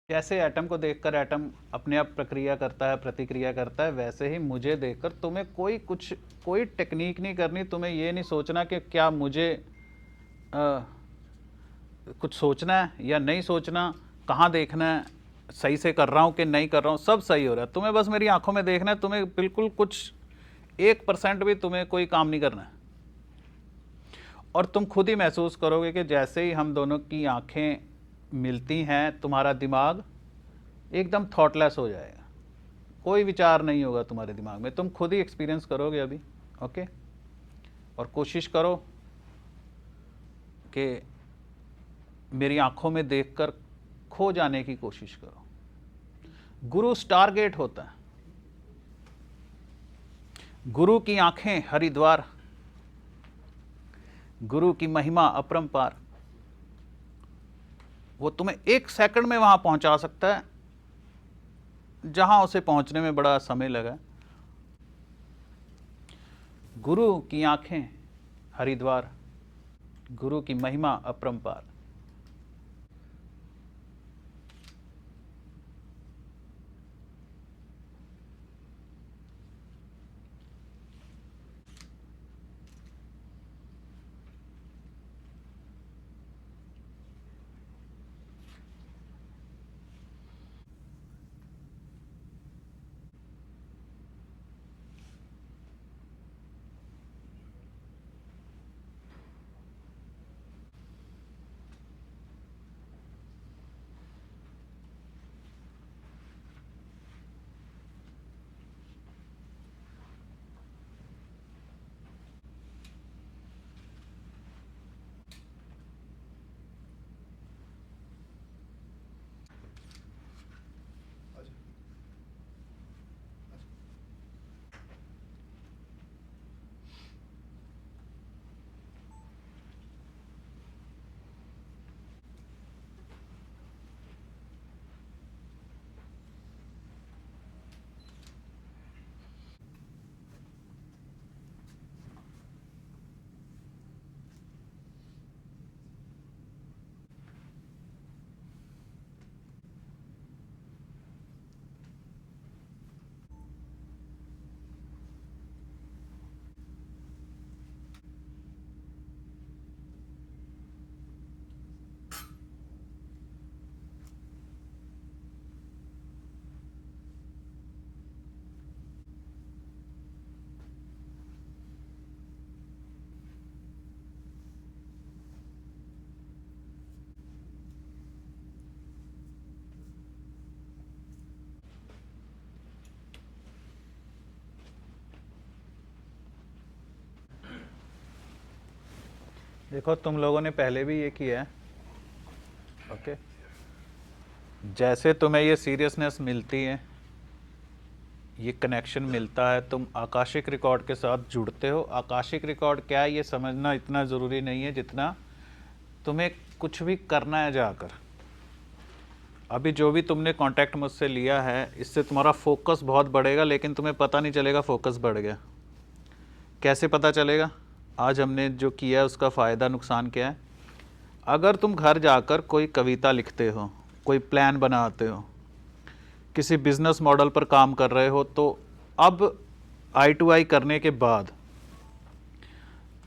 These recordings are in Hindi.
जैसे एटम को देखकर एटम अपने आप प्रक्रिया करता है, प्रतिक्रिया करता है, वैसे ही मुझे देखकर तुम्हें कोई टेक्निक नहीं करनी। तुम्हें ये नहीं सोचना कि क्या मुझे अ, कुछ सोचना है या नहीं सोचना, कहाँ देखना है, सही से कर रहा हूँ कि नहीं कर रहा हूँ, सब सही हो रहा है। तुम्हें बस मेरी आंखों में देखना है। तुम्हें बिल्कुल कुछ 1% भी तुम्हें कोई काम नहीं करना है। और तुम खुद ही महसूस करोगे कि जैसे ही हम दोनों की आंखें मिलती हैं, तुम्हारा दिमाग एकदम थॉटलेस हो जाएगा। कोई विचार नहीं होगा तुम्हारे दिमाग में। तुम खुद ही एक्सपीरियंस करोगे अभी। ओके। और कोशिश करो कि मेरी आंखों में देखकर खो जाने की कोशिश करो। गुरु स्टारगेट होता है। गुरु की आंखें हरिद्वार, गुरु की महिमा अपरंपार। वो तुम्हें 1 सेकंड में वहां पहुंचा सकता है जहां उसे पहुंचने में बड़ा समय लगा। गुरु की आंखें हरिद्वार, गुरु की महिमा अपरंपार। देखो, तुम लोगों ने पहले भी ये किया है। ओके। जैसे तुम्हें ये सीरियसनेस मिलती है, ये कनेक्शन मिलता है, तुम आकाशिक रिकॉर्ड के साथ जुड़ते हो। आकाशिक रिकॉर्ड क्या है ये समझना इतना ज़रूरी नहीं है जितना तुम्हें कुछ भी करना है जाकर। अभी जो भी तुमने कांटेक्ट मुझसे लिया है, इससे तुम्हारा फोकस बहुत बढ़ेगा, लेकिन तुम्हें पता नहीं चलेगा फोकस बढ़ गया। कैसे पता चलेगा? आज हमने जो किया है उसका फ़ायदा नुकसान क्या है। अगर तुम घर जाकर कोई कविता लिखते हो, कोई प्लान बनाते हो, किसी बिजनेस मॉडल पर काम कर रहे हो, तो अब आई टू आई करने के बाद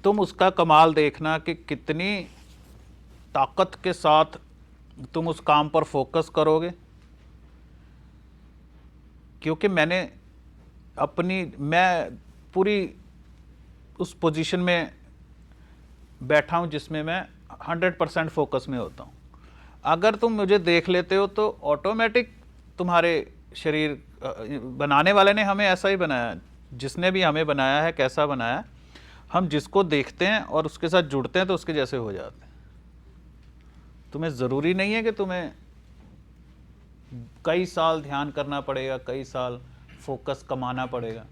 तुम उसका कमाल देखना कि कितनी ताकत के साथ तुम उस काम पर फोकस करोगे। क्योंकि मैं पूरी उस पोजीशन में बैठा हूं जिसमें मैं 100% फोकस में होता हूं। अगर तुम मुझे देख लेते हो तो ऑटोमेटिक तुम्हारे शरीर, बनाने वाले ने हमें ऐसा ही बनाया। जिसने भी हमें बनाया है, कैसा बनाया, हम जिसको देखते हैं और उसके साथ जुड़ते हैं तो उसके जैसे हो जाते हैं। तुम्हें ज़रूरी नहीं है कि तुम्हें कई साल ध्यान करना पड़ेगा, कई साल फोकस कमाना पड़ेगा।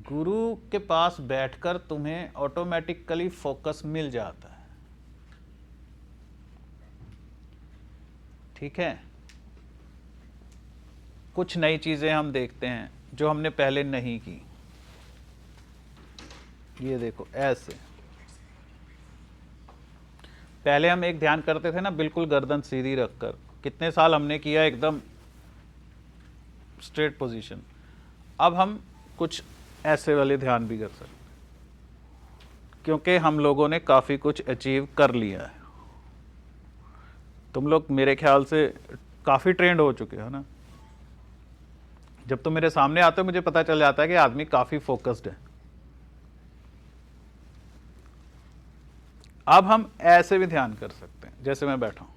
गुरु के पास बैठकर तुम्हें ऑटोमेटिकली फोकस मिल जाता है। ठीक है। कुछ नई चीज़ें हम देखते हैं जो हमने पहले नहीं की। ये देखो, ऐसे पहले हम एक ध्यान करते थे ना, बिल्कुल गर्दन सीधी रखकर, कितने साल हमने किया एकदम स्ट्रेट पोजीशन। अब हम कुछ ऐसे वाले ध्यान भी कर सकते हैं, क्योंकि हम लोगों ने काफ़ी कुछ अचीव कर लिया है। तुम लोग मेरे ख्याल से काफ़ी ट्रेंड हो चुके हो ना। जब तुम मेरे सामने आते हो मुझे पता चल जाता है कि आदमी काफ़ी फोकस्ड है। अब हम ऐसे भी ध्यान कर सकते हैं, जैसे मैं बैठा हूं।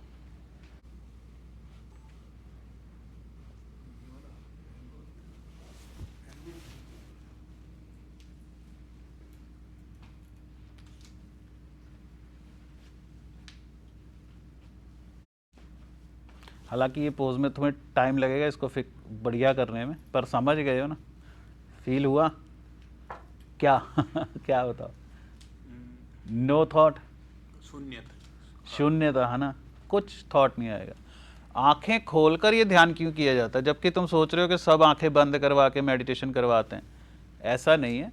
हालांकि ये पोज में तुम्हें टाइम लगेगा इसको फिर बढ़िया करने में, पर समझ गए हो ना, फील हुआ क्या? क्या बताओ? नो थॉट, शून्यता है ना, कुछ थॉट नहीं आएगा। आंखें खोलकर ये ध्यान क्यों किया जाता है, जबकि तुम सोच रहे हो कि सब आंखें बंद करवा के मेडिटेशन करवाते हैं? ऐसा नहीं है।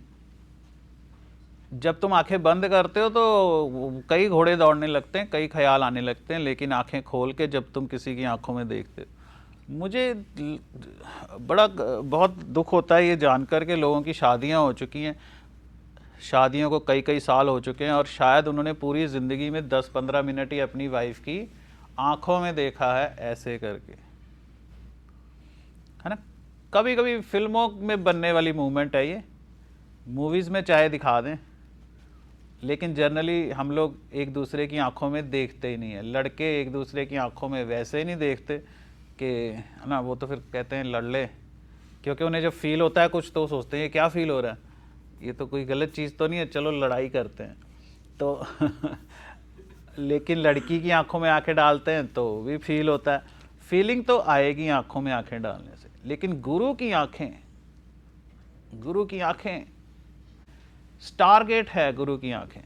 जब तुम आंखें बंद करते हो तो कई घोड़े दौड़ने लगते हैं, कई ख्याल आने लगते हैं, लेकिन आंखें खोल के जब तुम किसी की आंखों में देखते हो, मुझे बड़ा बहुत दुख होता है ये जानकर के लोगों की शादियां हो चुकी हैं, शादियों को कई कई साल हो चुके हैं, और शायद उन्होंने पूरी ज़िंदगी में 10-15 मिनट ही अपनी वाइफ की आंखों में देखा है ऐसे करके, है ना। कभी कभी फिल्मों में बनने वाली मूवमेंट है ये, मूवीज़ में चाहे दिखा दें, लेकिन जनरली हम लोग एक दूसरे की आंखों में देखते ही नहीं है। लड़के एक दूसरे की आंखों में वैसे ही नहीं देखते कि, है ना, वो तो फिर कहते हैं लड़ ले, क्योंकि उन्हें जब फील होता है कुछ तो सोचते हैं ये क्या फील हो रहा है, ये तो कोई गलत चीज़ तो नहीं है, चलो लड़ाई करते हैं तो लेकिन लड़की की आंखों में आंखें डालते हैं तो भी फील होता है। फीलिंग तो आएगी आंखों में आंखें डालने से, लेकिन गुरु की आंखें, गुरु की आंखें स्टारगेट है। गुरु की आंखें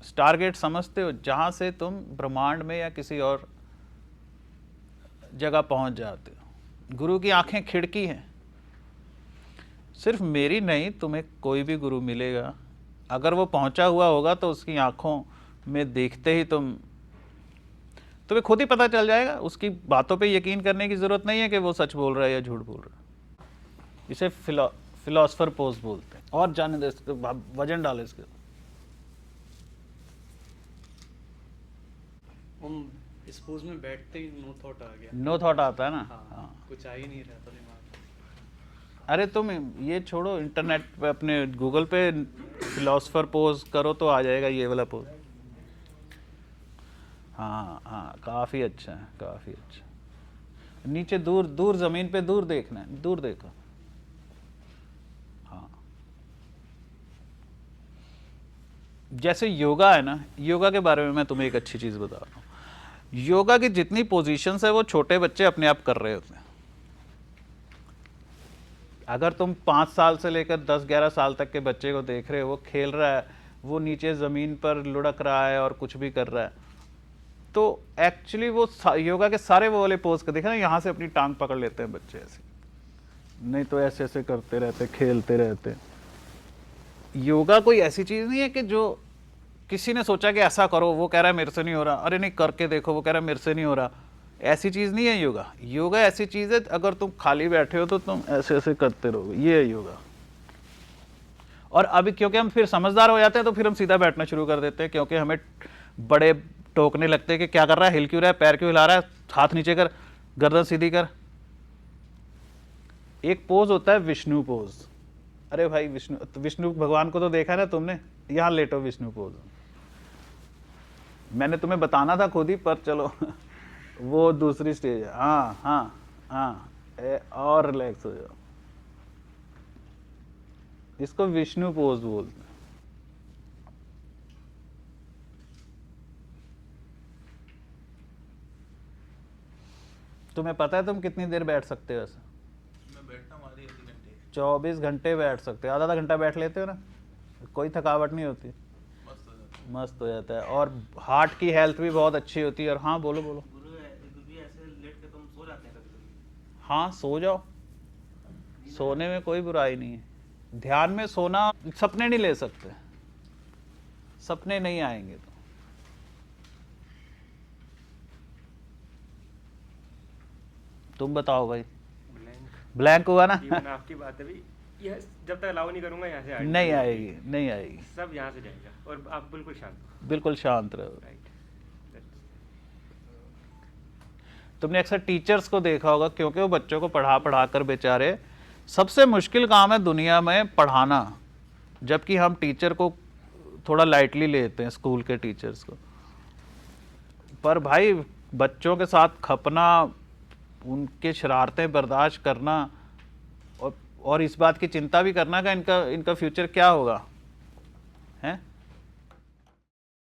स्टारगेट समझते हो, जहां से तुम ब्रह्मांड में या किसी और जगह पहुंच जाते हो। गुरु की आंखें खिड़की हैं। सिर्फ मेरी नहीं, तुम्हें कोई भी गुरु मिलेगा, अगर वो पहुंचा हुआ होगा तो उसकी आंखों में देखते ही तुम्हें खुद ही पता चल जाएगा। उसकी बातों पे यकीन करने की जरूरत नहीं है कि वो सच बोल रहा है या झूठ बोल रहा है। इसे फिलोसफर पोज बोलते हैं। और जाने दे, इसके वजन डाले इसके। हम इस पोज में बैठते ही नो थॉट आ गया। नो थॉट आता है ना। हाँ। कुछ आ ही नहीं रहा था दिमाग। अरे तुम ये छोड़ो, इंटरनेट पे अपने गूगल पे फिलोसफर पोज करो तो आ जाएगा ये वाला पोज। हाँ हाँ, काफ़ी अच्छा है, काफ़ी अच्छा। नीचे दूर दूर ज़मीन पे दूर देखना है, दूर देखो। हाँ, जैसे योगा है ना, योगा के बारे में मैं तुम्हें एक अच्छी चीज़ बता रहा हूँ। योगा की जितनी पोजीशंस है वो छोटे बच्चे अपने आप कर रहे होते हैं। अगर तुम 5 साल से लेकर 10-11 साल तक के बच्चे को देख रहे हो, वो खेल रहा है, वो नीचे ज़मीन पर लुढ़क रहा है और कुछ भी कर रहा है, तो एक्चुअली वो योगा के सारे वो वाले पोज का देखा ना, यहाँ से अपनी टांग पकड़ लेते हैं बच्चे ऐसे, नहीं तो ऐसे ऐसे करते रहते, खेलते रहते। योगा कोई ऐसी चीज़ नहीं है कि जो किसी ने सोचा कि ऐसा करो, वो कह रहा है मेरे से नहीं हो रहा, अरे नहीं करके देखो, वो कह रहा है मेरे से नहीं हो रहा। ऐसी चीज़ नहीं है योगा। योगा ऐसी चीज़ है, अगर तुम खाली बैठे हो तो तुम ऐसे ऐसे करते रहोगे, ये है योगा। और अभी क्योंकि हम फिर समझदार हो जाते हैं तो फिर हम सीधा बैठना शुरू कर देते हैं, क्योंकि हमें बड़े टोकने लगते हैं कि क्या कर रहा है, हिल क्यों रहा है, पैर क्यों हिला रहा है, हाथ नीचे कर, गर्दन सीधी कर। एक पोज होता है विष्णु पोज। अरे भाई विष्णु भगवान को तो देखा ना तुमने, यहां लेटो विष्णु पोज। मैंने तुम्हें बताना था खुद ही, पर चलो वो दूसरी स्टेज है। हाँ हाँ हाँ, और रिलैक्स हो जाओ। इसको विष्णु पोज बोलते हैं। तुम्हें पता है तुम कितनी देर बैठ सकते हो ऐसे? मैं बैठता हूँ आधे घंटे। 24 घंटे बैठ सकते हो। आधा घंटा बैठ लेते हो ना, कोई थकावट नहीं होती, मस्त हो जाता है। मस्त हो जाता है, और हार्ट की हेल्थ भी बहुत अच्छी होती है। और हाँ बोलो बोलो। गुरु भी ऐसे लेट के तुम सो जाते हैं कभी-कभी। हाँ सो जाओ, सोने में कोई बुराई नहीं है। ध्यान में सोना, सपने नहीं ले सकते, सपने नहीं आएंगे तो। तुम बताओ भाई। ब्लैंक ब्लैंक हुआ ना? इवन आपकी बात है भी, यह जब तक अलाउ नहीं करूंगा यहाँ से नहीं आएगी, नहीं आएगी, सब यहाँ से जाएगा और आप बिल्कुल शांत हो। बिल्कुल शांत रहो। राइट। तुमने अक्सर टीचर्स को देखा होगा, क्योंकि वो बच्चों को पढ़ा पढ़ा कर बेचारे, सबसे मुश्किल काम है दुनिया में पढ़ाना, जबकि हम टीचर को थोड़ा लाइटली लेते हैं, स्कूल के टीचर्स को। पर भाई बच्चों के साथ खपना, उनके शरारतें बर्दाश्त करना, और इस बात की चिंता भी करना कि इनका फ्यूचर क्या होगा, हैं?